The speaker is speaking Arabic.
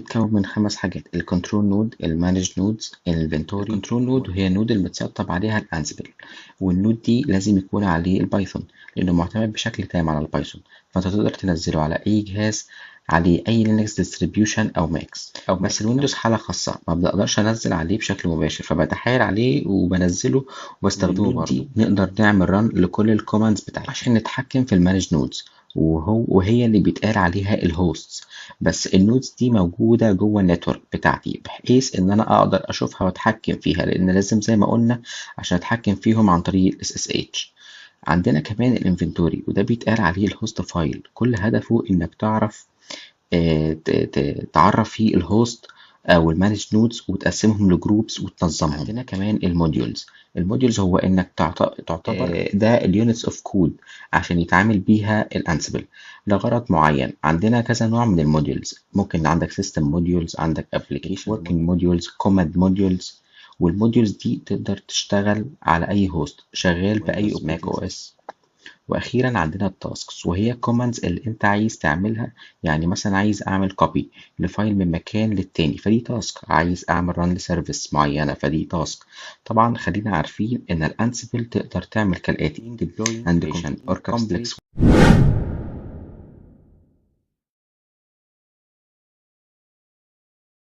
بيتكون من 5 حاجات: الكنترول نود، المانج نودز، الانفنتوري. الكنترول نود وهي النود اللي متسطب عليها الانسبل، والنود دي لازم يكون عليه البايثون لانه معتمد بشكل تام على البايثون، فانت تقدر تنزله على اي جهاز عليه اي لينكس ديستريبيوشن او ماكس بس الويندوز حاله خاصه ما بقدرش انزل عليه بشكل مباشر، فبتحايل عليه وبنزله وبستخدمه برضه. نقدر نعمل ران لكل الكوماندز بتاعتنا عشان نتحكم في المانج نودز، وهي اللي بيتقال عليها الهوستس. بس النودز دي موجودة جوه النتورك بتاعتي بحيث ان انا اقدر اشوفها واتحكم فيها، لان لازم زي ما قلنا عشان اتحكم فيهم عن طريق ال SSH. عندنا كمان الانفنتوري وده بيتقال عليه الهوست فايل، كل هدفه انك تعرف تعرف فيه الهوست او المانج نودز وتقسمهم لجروبس وتنظمهم. عندنا كمان الموديولز. الموديولز هو انك تعتبر ده اليونتس اوف كود عشان يتعامل بيها الانسبل لغرض معين. عندنا كذا نوع من الموديولز، ممكن عندك سيستم موديولز، عندك ابلكيشن وركينج موديولز، كوماند موديولز. والموديولز دي تقدر تشتغل على اي هوست شغال باي ماك او اس. واخيرا عندنا التاسكس وهي كوماندز اللي انت عايز تعملها، يعني مثلا عايز اعمل كوبي لفايل من مكان للتاني فدي تاسك، عايز اعمل ران لسيرفيس معينه فدي تاسك. طبعا خلينا عارفين ان الانسبل تقدر تعمل كالاتي: deploying and or complex